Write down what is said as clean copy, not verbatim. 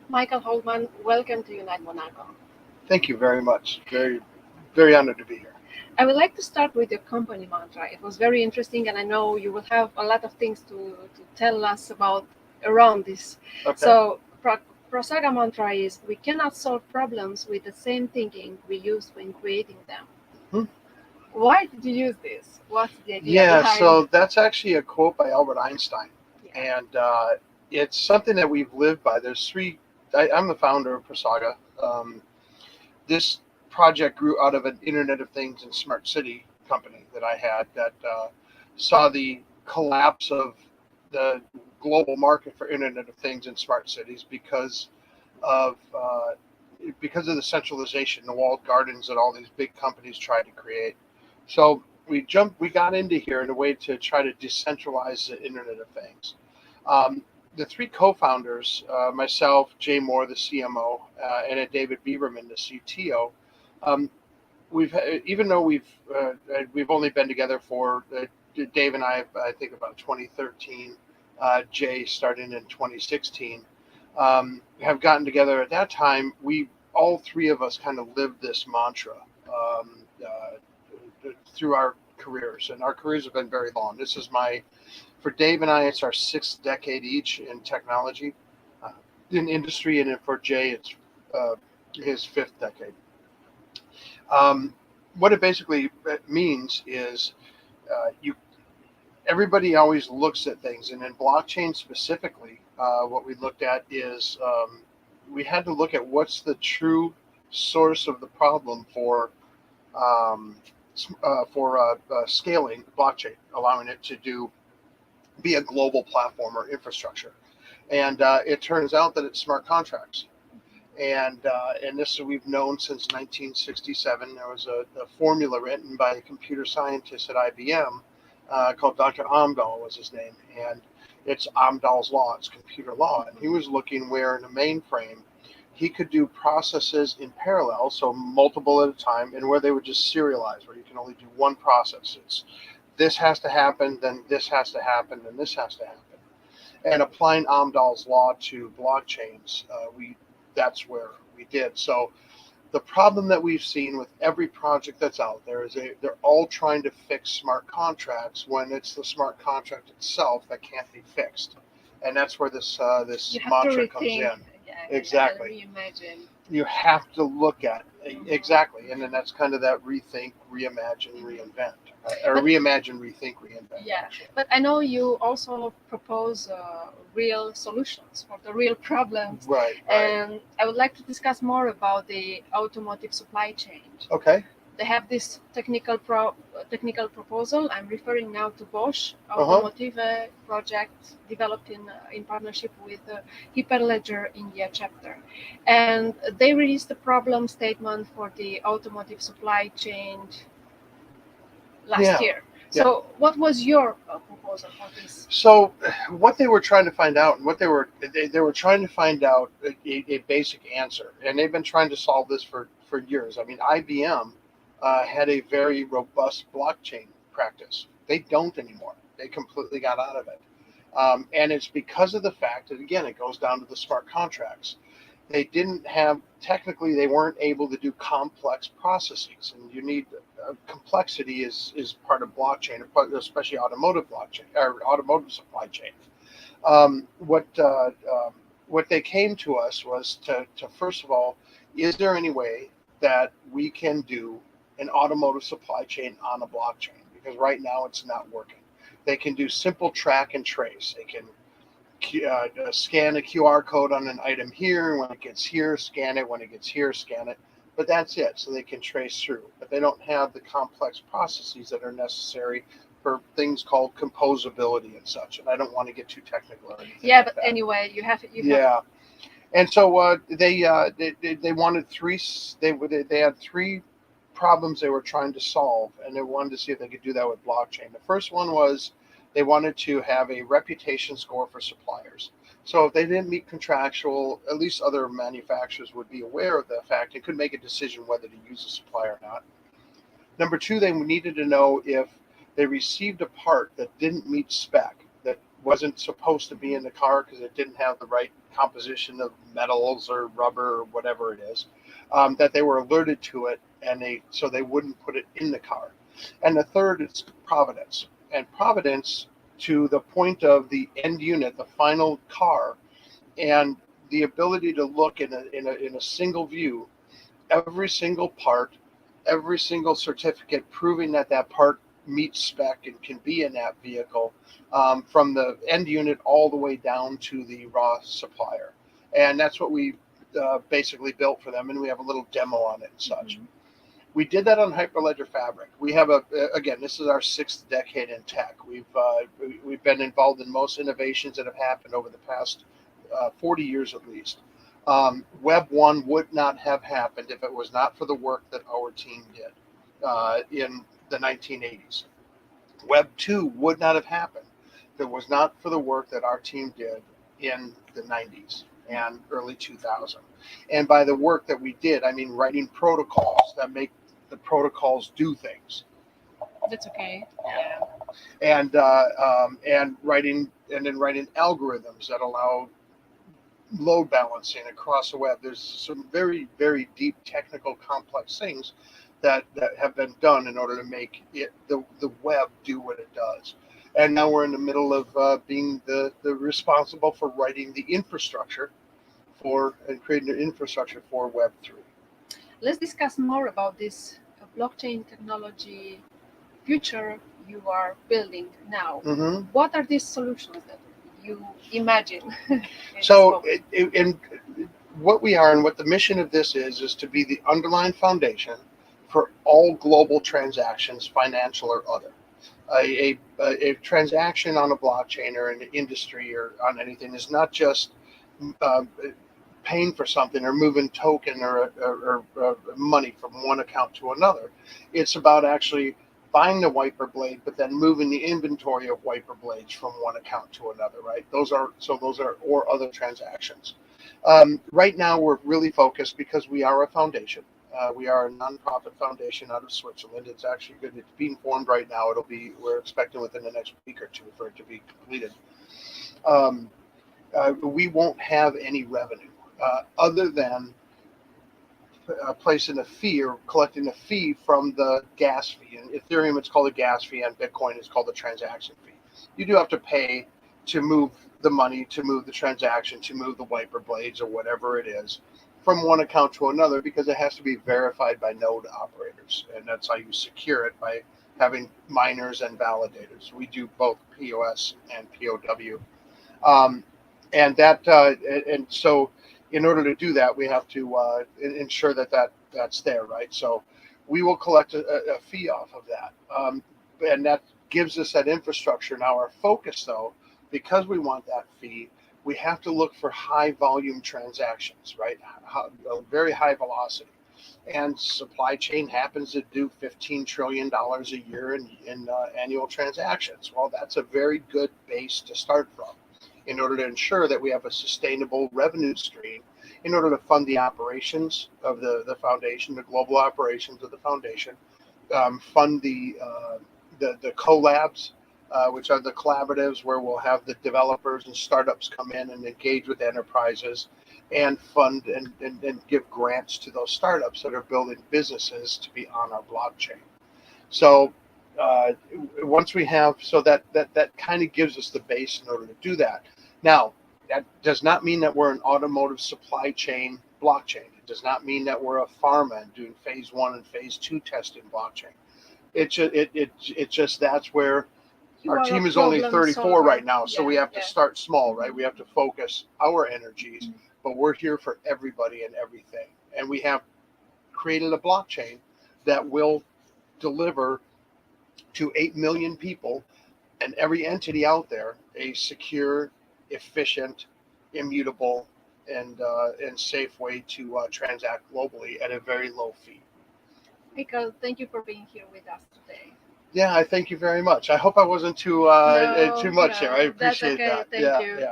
Michael Holtman, welcome to Unite Monaco. Thank you very much. Very honored to be here. I would like to start with your company mantra. It was very interesting, and I know you will have a lot of things to tell us about around this. Okay. So, PraSaga mantra is we cannot solve problems with the same thinking we used when creating them. Hmm. Why did you use this? What's the idea Yeah, behind? so that's actually a quote by Albert Einstein, Yeah. and it's something that we've lived by. There's three. I'm the founder of PraSaga. This project grew out of an Internet of Things and Smart City company that I had that saw the collapse of the global market for Internet of Things and smart cities of uh, because of the centralization, the walled gardens that all these big companies tried to create. So we got into here in a way to try to decentralize the Internet of Things. Um, the three co-founders, myself, Jay Moore, the CMO, and David Bieberman, the CTO, um, even though we've only been together for Dave and I think about 2013. Jay started in 2016. Have gotten together at that time. We all three of us kind of lived this mantra through our careers, and our careers have been very long. For Dave and I, it's our sixth decade each in technology, uh, in industry, and then for Jay, it's uh, his fifth decade. Um, what it basically means is you everybody always looks at things, and in blockchain specifically, what we looked at is we had to look at what's the true source of the problem um, scaling blockchain, allowing it to be a global platform or infrastructure. And it turns out that it's smart contracts. And this we've known since 1967. There was a formula written by a computer scientist at IBM called Dr. Amdahl was his name, and it's Amdahl's law. It's computer law, and he was looking where in a mainframe he could do processes in parallel, so multiple at a time, and where they would just serialize, where you can only do one process. It's this has to happen, then this has to happen, then this has to happen. And applying Amdahl's law to blockchains, that's where we did. So the problem that we've seen with every project that's out there is they're all trying to fix smart contracts when it's the smart contract itself that can't be fixed, and that's where this mantra comes in. Yeah, Exactly. reimagine. You have to look at exactly, and then that's kind of that rethink, reimagine, reinvent, or But reimagine, rethink, reinvent. yeah, Actually. but I know you also propose real solutions for the real problems, Right. and I would like to discuss more about the automotive supply chain. Okay. They have this technical proposal. I'm referring now to Bosch Uh-huh. Automotive project developed in partnership with Hyperledger India chapter, and they released a problem statement for the automotive supply chain last Yeah. year. Yeah. So, what was your proposal for this? So, what they were trying to find out, and what they were trying to find out a basic answer, and they've been trying to solve this for years. I mean, IBM had a very robust blockchain practice. They don't anymore. They completely got out of it, and it's because of the fact that again, it goes down to the smart contracts. They didn't have technically they weren't able to do complex processes, and you need complexity is part of blockchain, especially automotive blockchain or automotive supply chain. Um, what uh, um, what they came to us was to first of all, is there any way that we can do an automotive supply chain on a blockchain? Because right now it's not working. They can do simple track and trace. They can scan a QR code on an item here. When it gets here, scan it. When it gets here, scan it. But that's it. So they can trace through. But they don't have the complex processes that are necessary for things called composability and such. And I don't want to get too technical or anything. Yeah, like but that. anyway, you have. Yeah. And so they wanted three. They had three problems they were trying to solve, and they wanted to see if they could do that with blockchain. The first one was they wanted to have a reputation score for suppliers. So if they didn't meet contractual, at least other manufacturers would be aware of the fact and could make a decision whether to use a supplier or not. Number two, they needed to know if they received a part that didn't meet spec, that wasn't supposed to be in the car because it didn't have the right composition of metals or rubber or whatever it is, that they were alerted to it, and they wouldn't put it in the car. And the third is providence, and providence to the point of the end unit, the final car, and the ability to look in a single view, every single part, every single certificate proving that that part meets spec and can be in that vehicle, from the end unit all the way down to the raw supplier. And that's what we basically built for them, and we have a little demo on it and such. Mm-hmm. We did that on Hyperledger Fabric. We have again, this is our 6th decade in tech. We've been involved in most innovations that have happened over the past 40 years at least. Web 1 would not have happened if it was not for the work that our team did in the 1980s. Web 2 would not have happened if it was not for the work that our team did in the 90s and early 2000. And by the work that we did, I mean writing protocols that make the protocols do things. That's okay. Yeah. And writing algorithms that allow load balancing across the web. There's some very, very deep technical complex things that have been done in order to make the web do what it does. And now we're in the middle of being the responsible for writing the infrastructure and creating an infrastructure for Web 3. Let's discuss more about this blockchain technology future you are building now. Mm-hmm. What are these solutions that you imagine? So, what we are and what the mission of this is to be the underlying foundation for all global transactions, financial or other. A transaction on a blockchain or in the industry or on anything is not just paying for something or moving token or money from one account to another. It's about actually buying the wiper blade, but then moving the inventory of wiper blades from one account to another, right? Those are or other transactions. Right now, we're really focused because we are a foundation. We are a nonprofit foundation out of Switzerland. It's actually good. It's being formed right now. We're expecting within the next week or two for it to be completed. We won't have any revenue other than placing a fee or collecting a fee from the gas fee. In Ethereum, it's called a gas fee. On Bitcoin, it's called a transaction fee. You do have to pay to move the money, to move the transaction, to move the wiper blades or whatever it is from one account to another, because it has to be verified by node operators. And that's how you secure it, by having miners and validators. We do both POS and POW. And so in order to do that, we have to ensure that's there, right? So we will collect a fee off of that. And that gives us that infrastructure. Now our focus, though, because we want that fee, we have to look for high volume transactions, right? Very high velocity. And supply chain happens to do $15 trillion a year in annual transactions. Well, that's a very good base to start from in order to ensure that we have a sustainable revenue stream in order to fund the operations of the foundation, the global operations of the foundation, fund the collabs, which are the collaboratives where we'll have the developers and startups come in and engage with enterprises and fund and give grants to those startups that are building businesses to be on our blockchain. So once we have, so that kind of gives us the base in order to do that. Now, that does not mean that we're an automotive supply chain blockchain. It does not mean that we're a pharma and doing phase 1 and phase 2 testing blockchain. It's just that's where our team is only 34 right now, so we have to start small, right? We have to focus our energies, but we're here for everybody and everything. And we have created a blockchain that will deliver to 8 million people and every entity out there a secure, efficient, immutable, and safe way to transact globally at a very low fee. Michael, thank you for being here with us today. Yeah, I thank you very much. I hope I wasn't too much here. I appreciate that. That's okay. Thank you. Yeah.